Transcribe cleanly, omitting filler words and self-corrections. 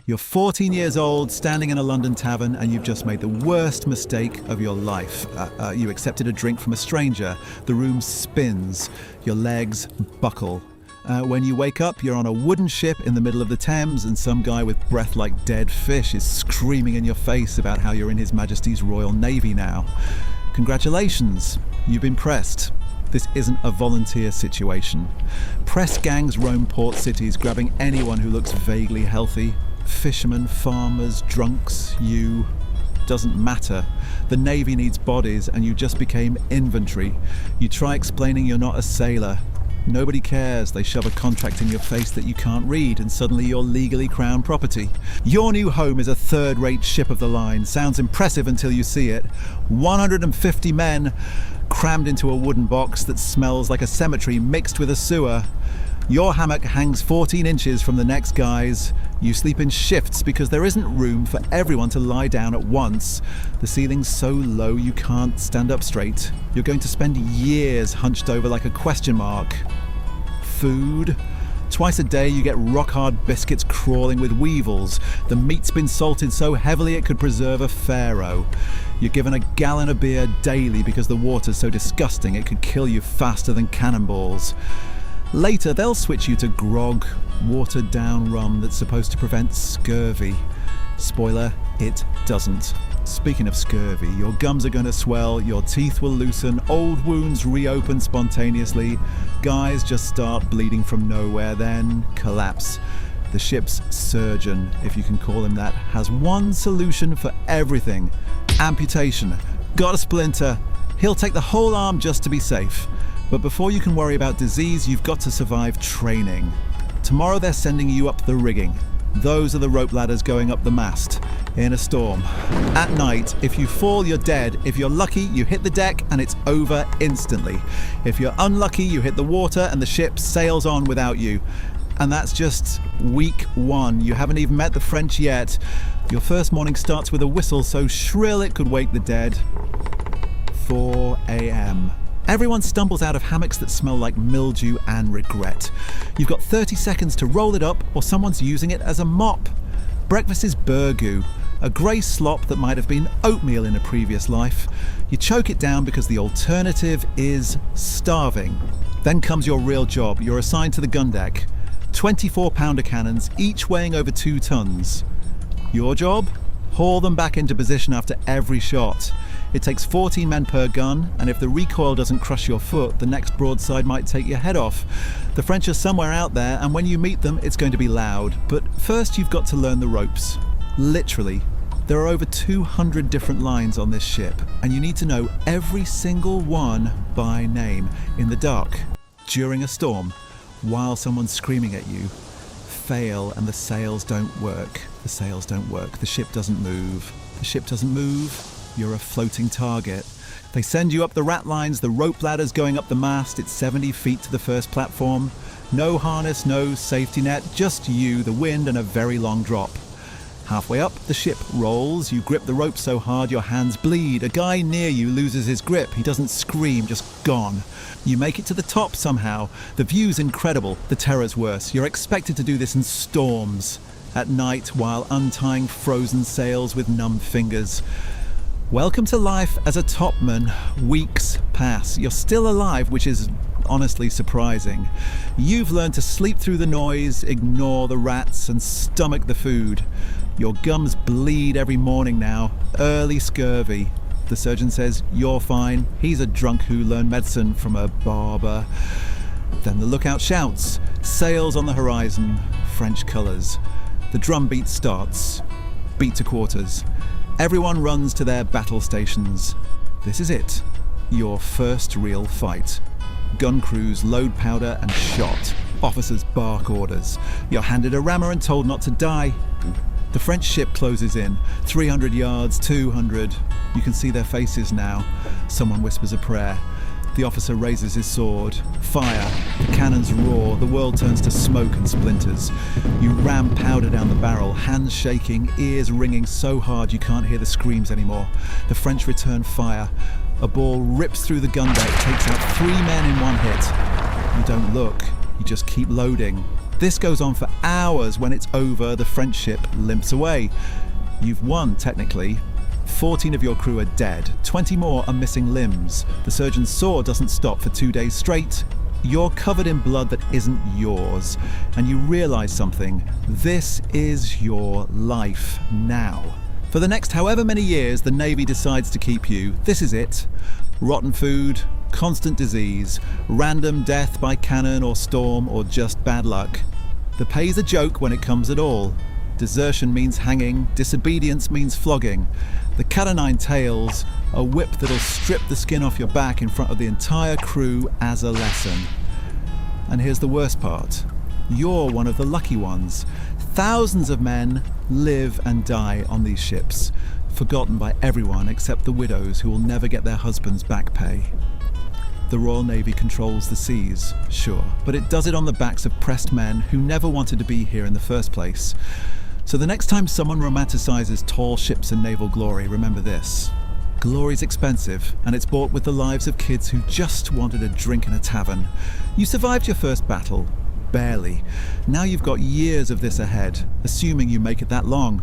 You're 14 years old, standing in a London tavern, and you've just made the worst mistake of your life. You accepted a drink from a stranger. The room spins. Your legs buckle. When you wake up, you're on a wooden ship in the middle of the Thames, and some guy with breath like dead fish is screaming in your face about how you're in His Majesty's Royal Navy now. Congratulations, you've been pressed. This isn't a volunteer situation. Press gangs roam port cities, grabbing anyone who looks vaguely healthy. Fishermen, farmers, drunks, you. Doesn't matter. The Navy needs bodies, and you just became inventory. You try explaining you're not a sailor. Nobody cares. They shove a contract in your face that you can't read, and suddenly you're legally Crown property. Your new home is a third-rate ship of the line. Sounds impressive until you see it. 150 men crammed into a wooden box that smells like a cemetery mixed with a sewer. Your hammock hangs 14 inches from the next guy's. You sleep in shifts because there isn't room for everyone to lie down at once. The ceiling's so low you can't stand up straight. You're going to spend years hunched over like a question mark. Food. Twice a day you get rock-hard biscuits crawling with weevils. The meat's been salted so heavily it could preserve a pharaoh. You're given a gallon of beer daily because the water's so disgusting it could kill you faster than cannonballs. Later, they'll switch you to grog, watered-down rum that's supposed to prevent scurvy. Spoiler, it doesn't. Speaking of scurvy, your gums are going to swell, your teeth will loosen, old wounds reopen spontaneously, guys just start bleeding from nowhere, then collapse. The ship's surgeon, if you can call him that, has one solution for everything. Amputation. Got a splinter. He'll take the whole arm just to be safe. But before you can worry about disease, you've got to survive training. Tomorrow they're sending you up the rigging. Those are the rope ladders going up the mast in a storm. At night, if you fall, you're dead. If you're lucky, you hit the deck and it's over instantly. If you're unlucky, you hit the water and the ship sails on without you. And that's just week one. You haven't even met the French yet. Your first morning starts with a whistle so shrill it could wake the dead. 4 a.m. Everyone stumbles out of hammocks that smell like mildew and regret. You've got 30 seconds to roll it up, or someone's using it as a mop. Breakfast is burgoo, a grey slop that might have been oatmeal in a previous life. You choke it down because the alternative is starving. Then comes your real job. You're assigned to the gun deck. 24-pounder cannons, each weighing over 2 tons. Your job? Haul them back into position after every shot. It takes 14 men per gun, and if the recoil doesn't crush your foot, the next broadside might take your head off. The French are somewhere out there, and when you meet them, it's going to be loud. But first you've got to learn the ropes. Literally. There are over 200 different lines on this ship, and you need to know every single one by name. In the dark, during a storm, while someone's screaming at you, fail and the sails don't work. The sails don't work. The ship doesn't move. The ship doesn't move. You're a floating target. They send you up the ratlines, the rope ladders going up the mast. It's 70 feet to the first platform. No harness, no safety net, just you, the wind, and a very long drop. Halfway up, the ship rolls. You grip the rope so hard your hands bleed. A guy near you loses his grip. He doesn't scream, just gone. You make it to the top somehow. The view's incredible. The terror's worse. You're expected to do this in storms. At night, while untying frozen sails with numb fingers. Welcome to life as a topman. Weeks pass. You're still alive, which is honestly surprising. You've learned to sleep through the noise, ignore the rats, and stomach the food. Your gums bleed every morning now. Early scurvy. The surgeon says you're fine. He's a drunk who learned medicine from a barber. Then the lookout shouts. Sails on the horizon. French colours. The drumbeat starts. Beat to quarters. Everyone runs to their battle stations. This is it. Your first real fight. Gun crews load powder and shot. Officers bark orders. You're handed a rammer and told not to die. The French ship closes in. 300 yards, 200. You can see their faces now. Someone whispers a prayer. The officer raises his sword. Fire. The cannons roar. The world turns to smoke and splinters. You ram powder down the barrel, hands shaking, ears ringing so hard you can't hear the screams anymore. The French return fire. A ball rips through the gun deck, takes out 3 men in one hit. You don't look. You just keep loading. This goes on for hours. When it's over, the French ship limps away. You've won, technically. 14 of your crew are dead. 20 more are missing limbs. The surgeon's saw doesn't stop for 2 days straight. You're covered in blood that isn't yours. And you realize something. This is your life now. For the next however many years the Navy decides to keep you, this is it. Rotten food, constant disease, random death by cannon or storm, or just bad luck. The pay's a joke when it comes at all. Desertion means hanging, disobedience means flogging. The cat o' nine tails, a whip that'll strip the skin off your back in front of the entire crew as a lesson. And here's the worst part. You're one of the lucky ones. Thousands of men live and die on these ships, forgotten by everyone except the widows who will never get their husbands' back pay. The Royal Navy controls the seas, sure, but it does it on the backs of pressed men who never wanted to be here in the first place. So the next time someone romanticizes tall ships and naval glory, remember this. Glory's expensive, and it's bought with the lives of kids who just wanted a drink in a tavern. You survived your first battle. Barely. Now you've got years of this ahead, assuming you make it that long.